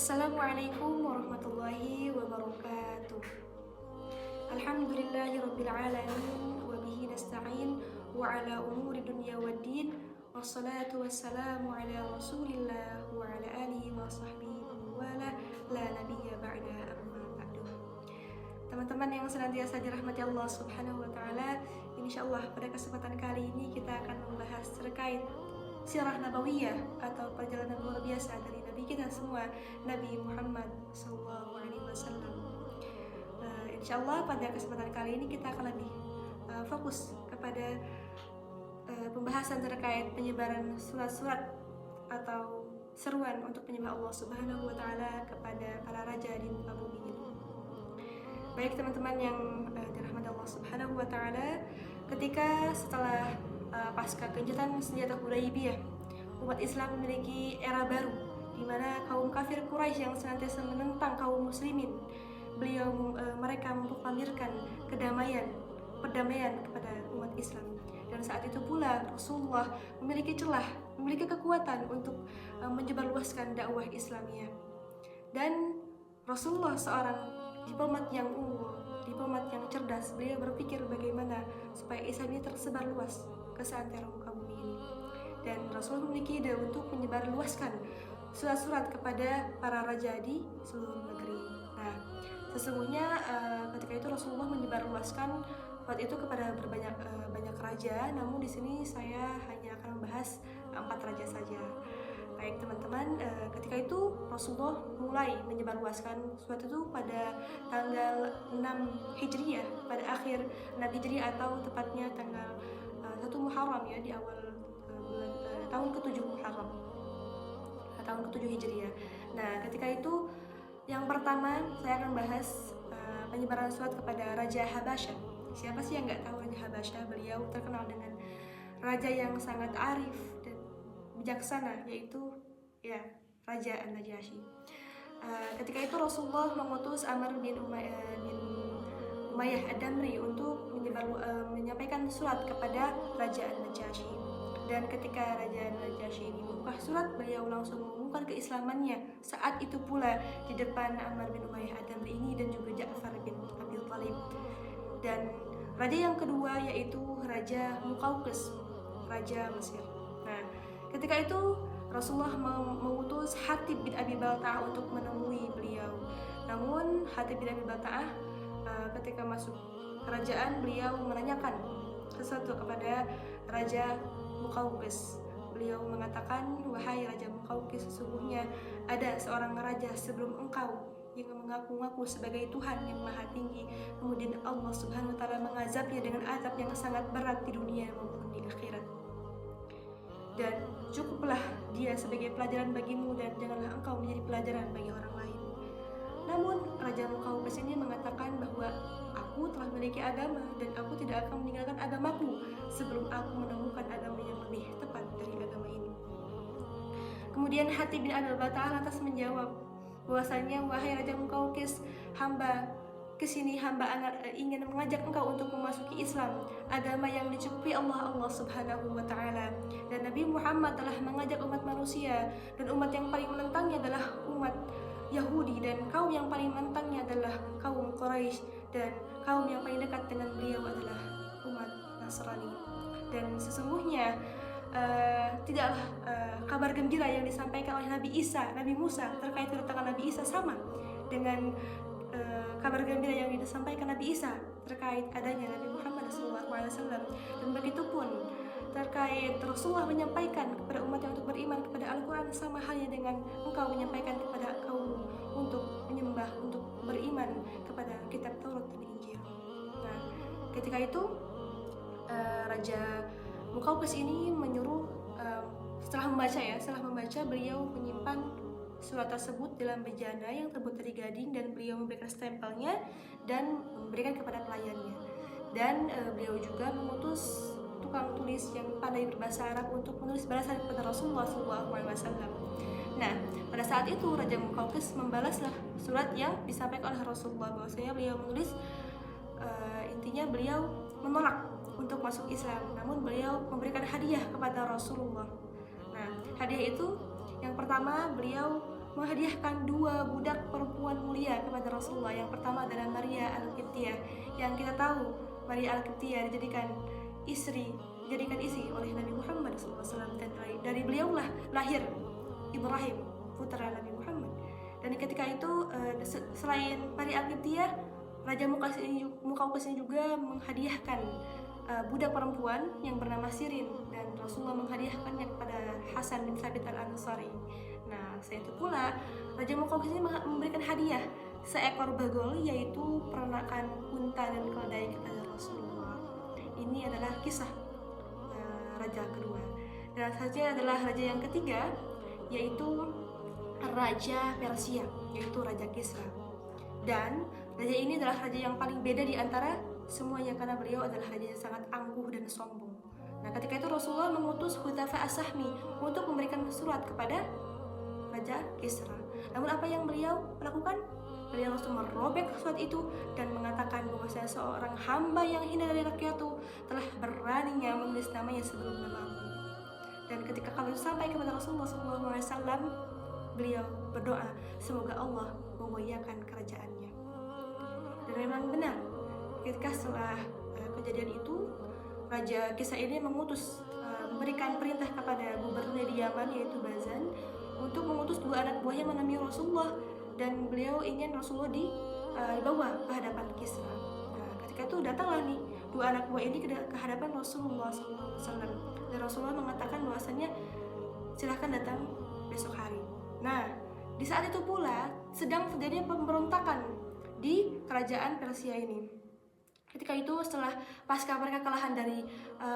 Assalamualaikum warahmatullahi wabarakatuh. Alhamdulillahirabbil alamin wa bihi nasta'in wa ala umuri dunya waddin. Wassalatu wassalamu ala Rasulillah wa ala alihi wa sahbihi wa la nabiyya ba'da amma ba'du. Teman-teman yang senantiasa dirahmati Allah Subhanahu wa taala, insyaallah pada kesempatan kali ini kita akan membahas terkait sirah nabawiyah atau perjalanan luar biasa dari Nabi kita semua, Nabi Muhammad SAW. Insyaallah pada kesempatan kali ini kita akan lebih fokus kepada pembahasan terkait penyebaran surat-surat atau seruan untuk menyembah Allah Subhanahu wa taala kepada para raja di muka bumi ini. Baik teman-teman yang dirahmati Allah Subhanahu wa taala, ketika setelah pasca kejutan senjata Hudaybiyah, umat Islam memiliki era baru di mana kaum kafir Quraisy yang senantiasa menentang kaum muslimin, mereka memproklamirkan perdamaian kepada umat Islam. Dan saat itu pula Rasulullah memiliki kekuatan untuk menyebarluaskan dakwah Islamiyah. Dan Rasulullah seorang diplomat yang unggul, diplomat yang cerdas. Beliau berpikir bagaimana supaya Islam ini tersebar luas ke seantero muka bumi ini. Dan Rasulullah memiliki ide untuk menyebarluaskan surat-surat kepada para raja di seluruh negeri. Nah, sesungguhnya ketika itu Rasulullah menyebarluaskan surat itu kepada banyak raja. Namun di sini saya hanya akan membahas 4 raja saja. Baik teman-teman, ketika itu Rasulullah mulai menyebarluaskan surat itu pada tanggal 6 Hijriah, pada akhir 6 Hijriah atau tepatnya tanggal 1 Muharram ya, di awal tahun ke-7 Muharram, tahun ke-7 Hijriah. Nah, ketika itu yang pertama saya akan bahas penyebaran surat kepada Raja Habasyah. Siapa sih yang nggak tahu Raja Habasyah? Beliau terkenal dengan raja yang sangat arif dan bijaksana, yaitu ya Raja An-Najasyi. Ketika itu Rasulullah mengutus Amr bin Umayyah Ad-Damri untuk menyampaikan surat kepada Raja An-Najasyi. Dan ketika Raja An-Najasyi ini membuka surat, beliau langsung mengumumkan keislamannya. Saat itu pula di depan Amr bin Umayyah Ad-Damri ini dan juga Ja'far bin Abi Thalib. Dan raja yang kedua yaitu Raja Muqawqis, Raja Mesir. Nah, ketika itu Rasulullah mengutus Hatib bin Abi Balta'ah untuk menemui beliau. Namun Hatib bin Abi Balta'ah ketika masuk kerajaan, beliau menanyakan sesuatu kepada Raja Muqawqis. Beliau mengatakan, "Wahai Raja Muqawqis, sesungguhnya ada seorang raja sebelum engkau yang mengaku-ngaku sebagai Tuhan yang Maha Tinggi. Kemudian Allah Subhanahu wa taala mengazabnya dengan azab yang sangat berat di dunia maupun di akhirat. Dan cukuplah dia sebagai pelajaran bagimu dan janganlah engkau menjadi pelajaran bagi orang lain." Namun Raja Muqawqis ini mengatakan bahwa aku telah memiliki agama dan aku tidak akan meninggalkan agamaku sebelum aku menemukan agama yang lebih tepat dari agama ini. Kemudian Hatib bin Abi Balta'ah lantas menjawab bahwasanya, "Wahai Raja Muqawqis, hamba ingin mengajak engkau untuk memasuki Islam, agama yang dicukupi Allah Subhanahu wa taala. Dan Nabi Muhammad telah mengajak umat manusia, dan umat yang paling menentangnya adalah umat Yahudi, dan kaum yang paling menentangnya adalah kaum Quraisy, dan kaum yang paling dekat dengan beliau adalah umat Nasrani. Dan sesungguhnya tidaklah kabar gembira yang disampaikan oleh Nabi Musa terkait kedatangan Nabi Isa sama dengan kabar gembira yang disampaikan Nabi Isa terkait adanya Nabi Muhammad SAW. Dan begitupun terkait Rasulullah menyampaikan kepada umatnya untuk beriman kepada Al-Quran, sama halnya dengan engkau menyampaikan kepada kaum untuk menyembah, untuk beriman kepada kitab Taurat dan Injil. Nah, ketika itu Raja Muqawqis ini menyuruh, setelah membaca beliau menyimpan surat tersebut dalam bejana yang terbuat dari gading, dan beliau memberikan stempelnya dan memberikan kepada pelayannya. Dan beliau juga mengutus tukang tulis yang pandai berbahasa Arab untuk menulis balasan kepada Rasulullah SAW. Nah, pada saat itu Raja Muqawqis membalaslah surat yang disampaikan oleh Rasulullah, bahwasanya beliau menulis intinya beliau menolak untuk masuk Islam, namun beliau memberikan hadiah kepada Rasulullah. Nah, hadiah itu yang pertama beliau menghadiahkan 2 budak perempuan mulia kepada Rasulullah. Yang pertama adalah Maria Al-Qibtiyah, yang kita tahu Maria Al-Qibtiyah dijadikan istri oleh Nabi Muhammad SAW, dan dari beliaulah lahir Ibrahim, putra Nabi Muhammad. Dan ketika itu selain Maria Al-Qibtiyah, Raja Muqawqis ini juga menghadiahkan budak perempuan yang bernama Sirin, dan Rasulullah menghadiahkannya kepada Hasan bin Thabit Al-Ansari. Nah, selain itu pula Raja Muqawqis ini memberikan hadiah seekor bagol, yaitu peranakan unta dan keledai kepada Rasulullah. Ini adalah kisah raja kedua. Dan selanjutnya adalah raja yang ketiga, yaitu Raja Persia, yaitu Raja Kisra. Dan raja ini adalah raja yang paling beda di antara semuanya, karena beliau adalah raja yang sangat angkuh dan sombong. Nah, ketika itu Rasulullah mengutus Hudzaifah As-Sahmi untuk memberikan surat kepada Raja Kisra. Namun apa yang beliau lakukan? Beliau langsung merobek surat itu dan mengatakan bahwasanya seorang hamba yang hina dari rakyatku telah beraninya menulis namanya sebelum namaku. Dan ketika kabar sampai kepada Rasulullah SAW, beliau berdoa semoga Allah memuliakan kerajaannya. Dan memang benar, ketika setelah kejadian itu, Raja Kisra ini memberikan perintah kepada gubernur di Yaman, yaitu Bazan, untuk mengutus 2 anak buahnya menemui Rasulullah, dan beliau ingin Rasulullah dibawa ke hadapan Kisra. Nah, ketika itu datanglah nih 2 anak buah ini ke hadapan Rasulullah SAW, dan Rasulullah mengatakan bahwasannya silahkan datang besok hari. Nah, di saat itu pula sedang terjadi pemberontakan di kerajaan Persia ini. Ketika itu setelah pasca mereka kalahan dari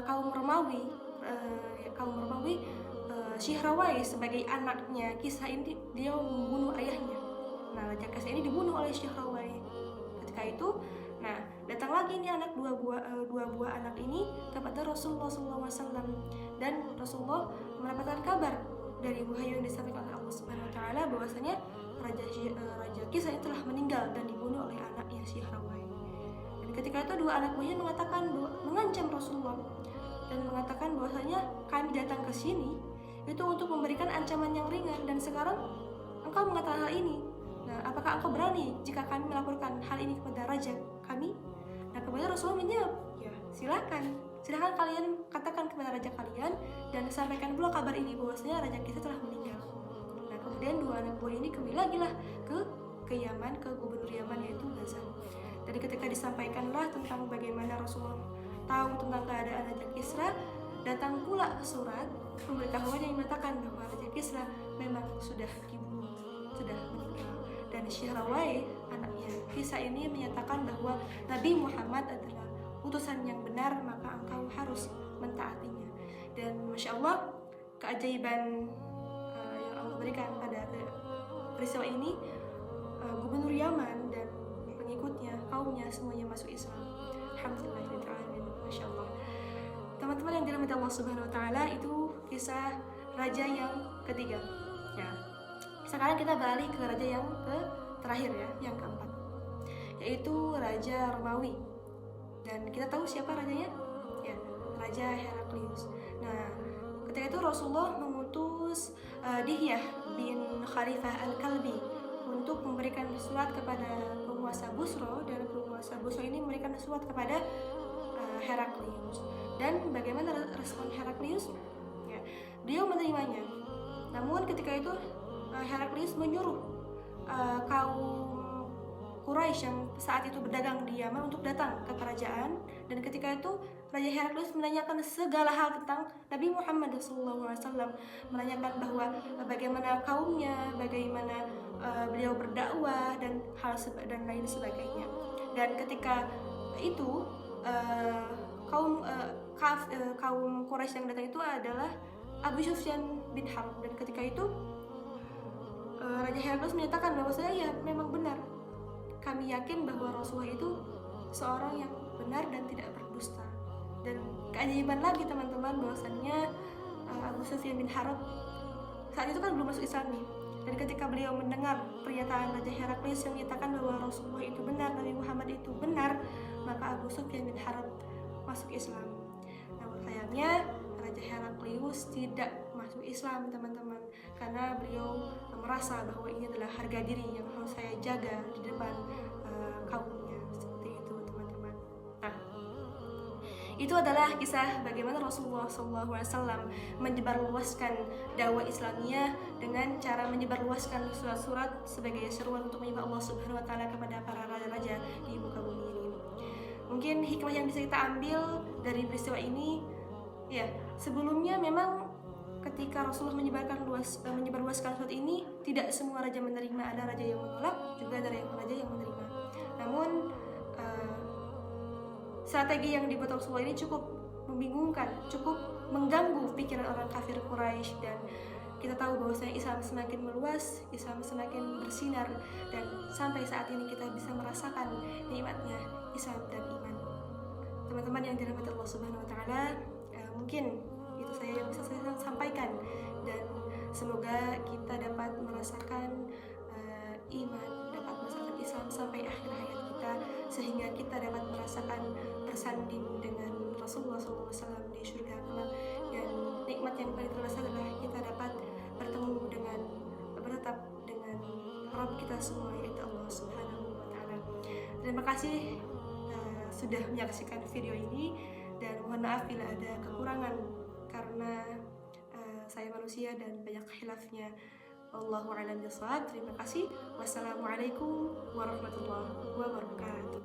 kaum Romawi, Syihrawai sebagai anaknya Kisra ini dia membunuh ayahnya. Nah, Raja Kisra ini dibunuh oleh Syihrawai. Ketika itu, nah datang lagi nih dua buah anak ini kepada Rasulullah SAW, dan Rasulullah mendapatkan kabar dari wahyu yang disampaikan oleh Allah Subhanahu Wa Taala bahwasanya Raja Kisra telah meninggal dan dibunuh oleh anaknya Syihrawai. Dan ketika itu 2 anak buahnya mengancam Rasulullah dan mengatakan bahwasanya kami datang ke sini itu untuk memberikan ancaman yang ringan, dan sekarang engkau mengatakan hal ini. Nah, apakah engkau berani jika kami melaporkan hal ini kepada raja kami? Nah, kemudian Rasulullah menjawab, ya silakan kalian katakan kepada raja kalian, dan sampaikan pula kabar ini bahwasanya Raja Kisra telah meninggal. Nah, kemudian 2 anak buah ini kembali lagi lah ke Yaman, ke gubernur Yaman, yaitu Bazan. Dan ketika disampaikanlah tentang bagaimana Rasulullah tahu tentang keadaan Raja Kisra, datang pula surat pemberitahuan yang mengatakan bahwa Raja Kisra memang sudah dibunuh, sudah meninggal. Dan Syihrawai, anaknya Kisra ini, menyatakan bahwa Nabi Muhammad adalah utusan yang benar, maka engkau harus mentaatinya. Dan Masya Allah, keajaiban yang Allah berikan pada peristiwa ini, gubernur Yaman dan pengikutnya, kaumnya, semuanya masuk Islam. Alhamdulillahirrahmanirrahim. Masya Allah. Teman-teman yang dirahmati Allah Subhanahu Wa Taala, itu kisah raja yang ketiga. Ya. Sekarang kita beralih ke raja yang terakhir ya, yang keempat, yaitu Raja Romawi. Dan kita tahu siapa rajanya? Ya, Raja Heraklius. Nah, ketika itu Rasulullah mengutus Dihyah bin Khalifah Al-Kalbi untuk memberikan surat kepada penguasa Busro, dan penguasa Busro ini memberikan surat kepada Heraklius. Dan bagaimana respon Heraklius? Ya, beliau menerimanya. Namun ketika itu Heraklius menyuruh kaum Quraisy yang saat itu berdagang di Yaman untuk datang ke kerajaan, dan ketika itu Raja Heraklius menanyakan segala hal tentang Nabi Muhammad SAW, menanyakan bahwa bagaimana kaumnya, bagaimana beliau berdakwah, dan lain sebagainya. Dan ketika itu kaum Quraisy yang datang itu adalah Abu Sufyan bin Harb, dan ketika itu Raja Heraklius menyatakan bahwa ya memang benar, kami yakin bahwa Rasulullah itu seorang yang benar dan tidak berdusta. Dan keajaiban lagi teman-teman, bahwasannya Abu Sufyan bin Harb saat itu kan belum masuk Islam nih, dan ketika beliau mendengar pernyataan Raja Heraklius yang menyatakan bahwa Rasulullah itu benar, Nabi Muhammad itu benar, maka Abu Sufyan bin Harb masuk Islam. Namun sayangnya Raja Heraklius tidak masuk Islam, teman-teman, karena beliau merasa bahwa ini adalah harga diri yang harus saya jaga di depan kaumnya, seperti itu, teman-teman. Nah, itu adalah kisah bagaimana Rasulullah SAW menyebarluaskan dakwah Islamiyah dengan cara menyebarluaskan surat-surat sebagai seruan untuk menyembah Allah Subhanahu wa taala kepada para raja-raja di muka bumi ini. Mungkin hikmah yang bisa kita ambil dari peristiwa ini, ya, sebelumnya memang ketika Rasulullah menyebarluaskan surat ini, tidak semua raja menerima, ada raja yang menolak, juga ada raja yang menerima. Namun strategi yang dibuat Rasulullah ini cukup membingungkan, cukup mengganggu pikiran orang kafir Quraisy, dan kita tahu bahwasanya Islam semakin meluas, Islam semakin bersinar, dan sampai saat ini kita bisa merasakan nikmatnya Islam dan iman. Teman-teman yang dirahmati Allah Subhanahu wa taala, mungkin itu saya yang bisa saya sampaikan, dan semoga kita dapat merasakan iman, dapat merasakan Islam sampai akhir hayat kita, sehingga kita dapat merasakan bersanding dengan Rasulullah SAW di surga kelak. Dan nikmat yang paling terbesar adalah kita dapat bertemu dengan, bertetap dengan Rabb kita semua, yaitu Allah Subhanahu wa taala. Terima kasih sudah menyaksikan video ini, dan mohon maaf bila ada kekurangan karena saya manusia dan banyak khilafnya. Wallahu a'lam bishawab. Terima kasih. Wassalamualaikum warahmatullahi wabarakatuh.